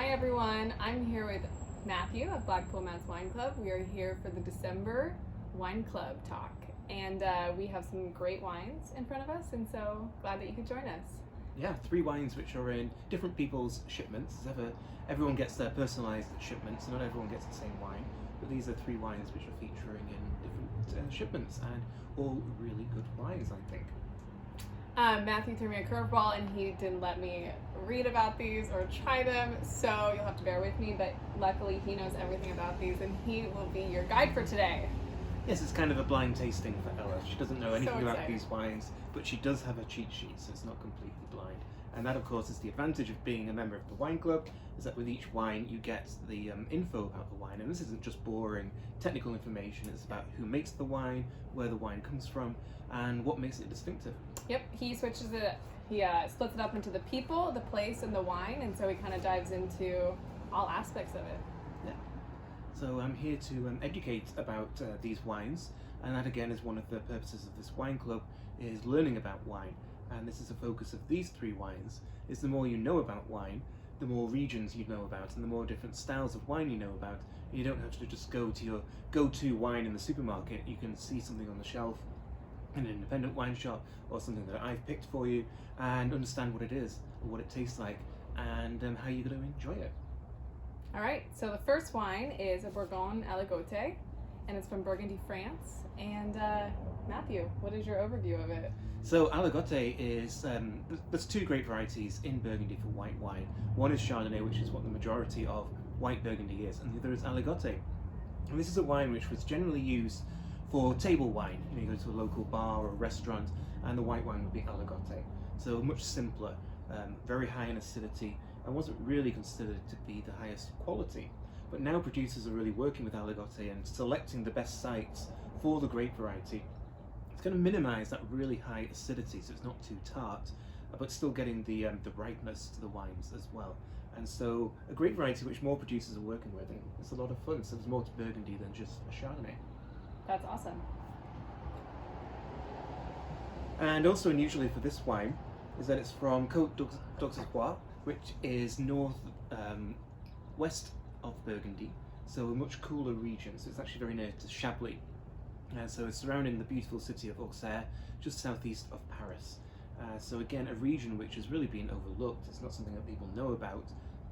Hi everyone, I'm here with Matthew of Blackpoolmatt's Wine Club. We are here for the December Wine Club talk, and we have some great wines in front of us, and so glad that you could join us. Yeah, 3 wines which are in different people's shipments. Everyone gets their personalised shipments, not everyone gets the same wine, but these are 3 wines which are featuring in different shipments, and all really good wines, I think. Matthew threw me a curveball and he didn't let me read about these or try them, so you'll have to bear with me, but luckily he knows everything about these and he will be your guide for today. Yes, it's kind of a blind tasting for Ella. She doesn't know anything about exciting. these wines, but she does have a cheat sheet, so it's not completely blind. And that, of course, is the advantage of being a member of the wine club, is that with each wine you get the info about the wine. And this isn't just boring technical information, it's about who makes the wine, where the wine comes from, and what makes it distinctive. Yep, he switches it, he splits it up into the people, the place, and the wine, and so he kind of dives into all aspects of it. Yeah. So I'm here to educate about these wines, and that again is one of the purposes of this wine club, is learning about wine. And this is the focus of these 3 wines, is the more you know about wine, the more regions you know about, and the more different styles of wine you know about. You don't have to just go to your go-to wine in the supermarket. You can see something on the shelf in an independent wine shop, or something that I've picked for you, and understand what it is, or what it tastes like, and how you're going to enjoy it. All right, so the first wine is a Burgundy Aligoté, and it's from Burgundy, France. And Matthew, what is your overview of it? So Aligoté is, there's 2 great varieties in Burgundy for white wine. One is Chardonnay, which is what the majority of white Burgundy is, and the other is Aligoté. And this is a wine which was generally used for table wine. You go to a local bar or a restaurant, and the white wine would be Aligoté. So much simpler, very high in acidity, and wasn't really considered to be the highest quality. But now producers are really working with Aligoté and selecting the best sites for the grape variety. It's going to minimise that really high acidity, so it's not too tart, but still getting the ripeness to the wines as well. And so a grape variety which more producers are working with, and it's a lot of fun. So there's more to Burgundy than just a Chardonnay. That's awesome. And also unusually for this wine is that it's from Côte d'Auxerrois, which is north west of Burgundy, so a much cooler region. So it's actually very near to Chablis. So it's surrounding the beautiful city of Auxerre, just southeast of Paris. So again, a region which has really been overlooked. It's not something that people know about,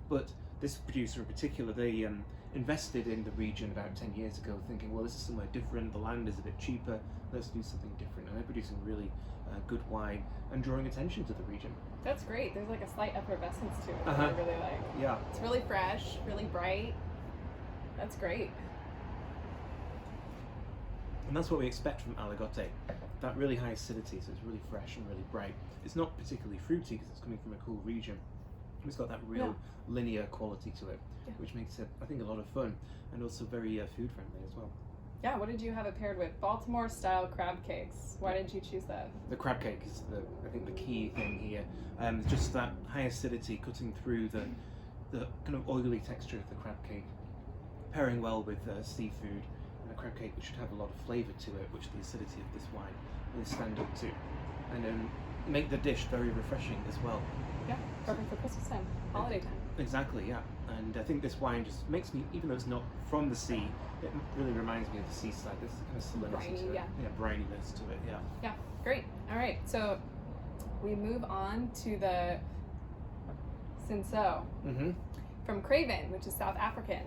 but this producer in particular, they invested in the region about 10 years ago, thinking, well, this is somewhere different, the land is a bit cheaper, let's do something different. And they're producing really good wine and drawing attention to the region. That's great. There's like a slight effervescence to it that I really like. Yeah. It's really fresh, really bright. That's great. And that's what we expect from Aligoté, that really high acidity, so it's really fresh and really bright. It's not particularly fruity because it's coming from a cool region. It's got that real linear quality to it, which makes it, I think, a lot of fun, and also very food friendly as well. Yeah, what did you have it paired with? Baltimore style crab cakes. Why did you choose that? The crab cake is, I think, the key thing here. Just that high acidity cutting through the kind of oily texture of the crab cake, pairing well with seafood, and a crab cake which should have a lot of flavour to it, which the acidity of this wine will stand up to, and make the dish very refreshing as well. Yeah, perfect for Christmas time, holiday time. Exactly, yeah. And I think this wine just makes me, even though it's not from the sea, it really reminds me of the seaside. There's kind of salinity to it. Yeah, brininess to it, yeah. Yeah, great. All right, so we move on to the Cinsaut from Craven, which is South African.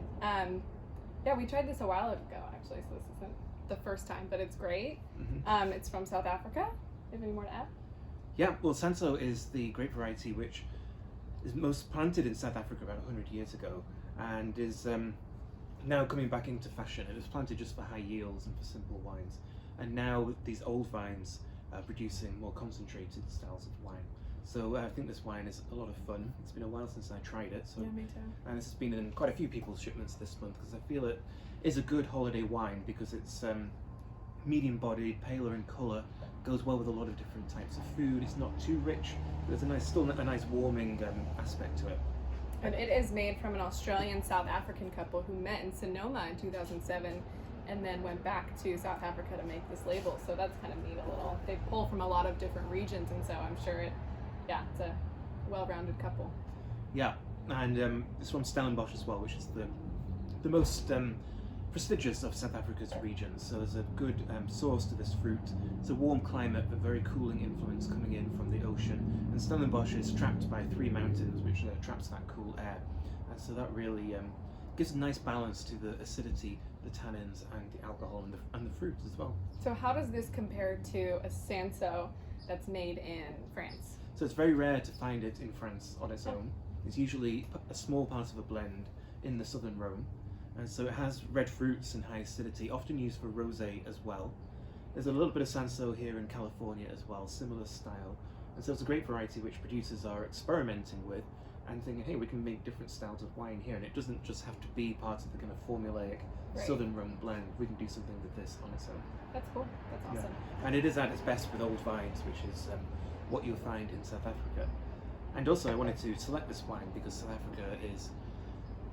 Yeah, we tried this a while ago, actually, so this isn't the first time, but it's great. It's from South Africa. Do you have any more to add? Yeah, well, Cinsaut is the grape variety which is most planted in South Africa about 100 years ago, and is now coming back into fashion. It was planted just for high yields and for simple wines, and now these old vines are producing more concentrated styles of wine. So I think this wine is a lot of fun. It's been a while since I tried it, so Yeah, me too. and this has been in quite a few people's shipments this month, because I feel it is a good holiday wine because it's medium-bodied, paler in colour, goes well with a lot of different types of food. It's not too rich, but there's still a nice warming aspect to it. And it is made from an Australian South African couple who met in Sonoma in 2007 and then went back to South Africa to make this label. So that's kind of neat a little. They pull from a lot of different regions, and so I'm sure it's a well-rounded couple. Yeah, and it's from Stellenbosch as well, which is the most prestigious of South Africa's regions. So there's a good source to this fruit. It's a warm climate but very cooling influence coming in from the ocean. And Stellenbosch is trapped by 3 mountains, which traps that cool air. And so that really gives a nice balance to the acidity, the tannins, and the alcohol, and the fruit as well. So how does this compare to a Cinsaut that's made in France? So it's very rare to find it in France on its own. It's usually a small part of a blend in the southern Rhone. And so it has red fruits and high acidity, often used for rosé as well. There's a little bit of Cinsaut here in California as well, similar style. And so it's a great variety which producers are experimenting with and thinking, hey, we can make different styles of wine here, and it doesn't just have to be part of the kind of formulaic southern Rhone blend. We can do something with this on its own. That's cool. That's awesome. Yeah. And it is at its best with old vines, which is what you'll find in South Africa. And also I wanted to select this wine because South Africa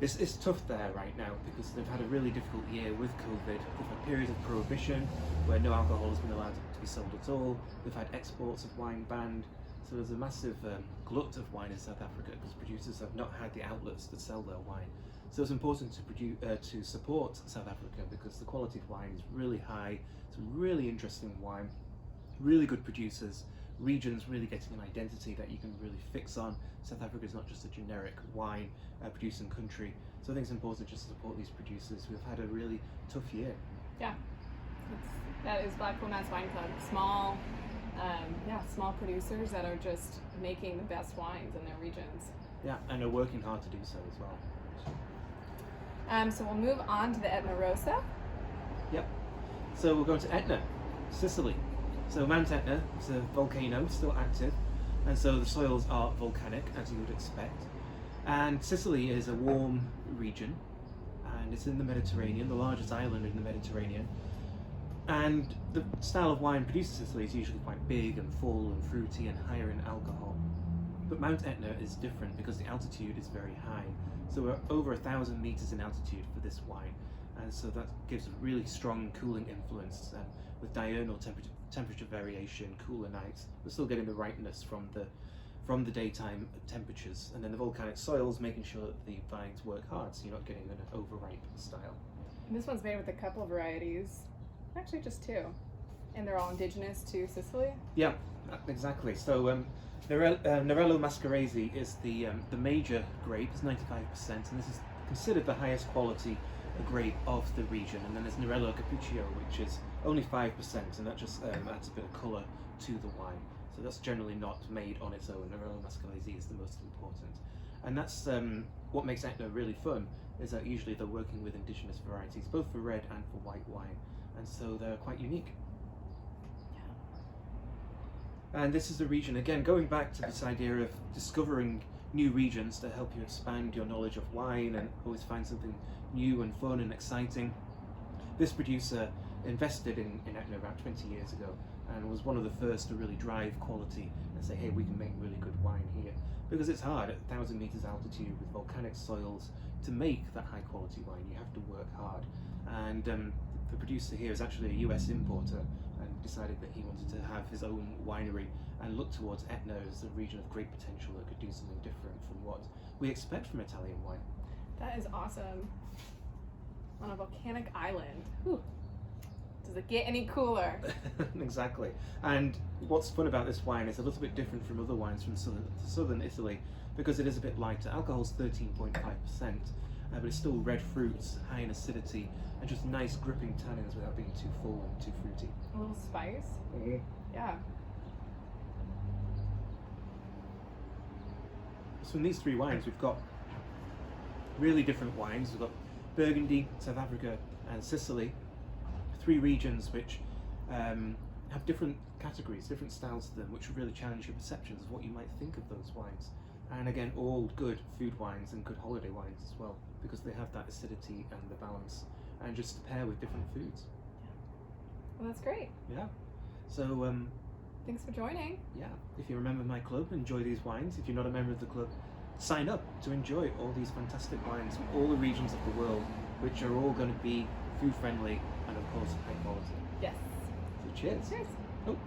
it's tough there right now because they've had a really difficult year with COVID. They've had periods of prohibition where no alcohol has been allowed to be sold at all. They've had exports of wine banned. So there's a massive glut of wine in South Africa because producers have not had the outlets to sell their wine. So it's important to support South Africa because the quality of wine is really high. It's a really interesting wine, really good producers, regions really getting an identity that you can really fix on. South Africa is not just a generic wine producing country. So I think it's important just to support these producers who have had a really tough year. Yeah, that is Blackpool Matt's Wine Club. Small producers that are just making the best wines in their regions. Yeah, and are working hard to do so as well. So we'll move on to the Etna Rosso. Yep. So we'll go to Etna, Sicily. So Mount Etna is a volcano, still active, and so the soils are volcanic, as you would expect. And Sicily is a warm region, and it's in the Mediterranean, the largest island in the Mediterranean. And the style of wine produced in Sicily is usually quite big and full and fruity and higher in alcohol. But Mount Etna is different because the altitude is very high. So we're over 1,000 meters in altitude for this wine. And so that gives a really strong cooling influence with diurnal temperature variation, cooler nights. We're still getting the ripeness from the daytime temperatures. And then the volcanic soils, making sure that the vines work hard so you're not getting an overripe style. And this one's made with a couple of varieties. Actually, just 2, and they're all indigenous to Sicily. Yeah, exactly. So Nerello Mascarese is the major grape. It's 95%, and this is considered the highest quality grape of the region. And then there's Nerello Cappuccio, which is only 5%, and that just adds a bit of colour to the wine. So that's generally not made on its own. Nerello Mascarese is the most important, and that's what makes Etna really fun. Is that usually they're working with indigenous varieties, both for red and for white wine. And so they're quite unique. Yeah. And this is the region, again, going back to this idea of discovering new regions to help you expand your knowledge of wine and always find something new and fun and exciting. This producer invested in Etna about 20 years ago and was one of the first to really drive quality and say, hey, we can make really good wine here. Because it's hard at 1,000 meters altitude with volcanic soils to make that high quality wine. You have to work hard. And the producer here is actually a US importer and decided that he wanted to have his own winery and look towards Etna as a region of great potential that could do something different from what we expect from Italian wine. That is awesome. On a volcanic island. Whew. Does it get any cooler? Exactly. And what's fun about this wine is a little bit different from other wines from southern Italy because it is a bit lighter. Alcohol's 13.5%, but it's still red fruits, high in acidity, and just nice gripping tannins without being too full and too fruity. A little spice? Mm-hmm. Yeah. So in these 3 wines, we've got really different wines. We've got Burgundy, South Africa, and Sicily. 3 regions which have different categories, different styles to them, which really challenge your perceptions of what you might think of those wines. And again, all good food wines and good holiday wines as well, because they have that acidity and the balance, and just to pair with different foods. Well, that's great. Yeah. So, thanks for joining. Yeah. If you're a member of my club, enjoy these wines. If you're not a member of the club, sign up to enjoy all these fantastic wines from all the regions of the world, which are all going to be food friendly and of course high quality. Yes. So cheers. Cheers. Oh.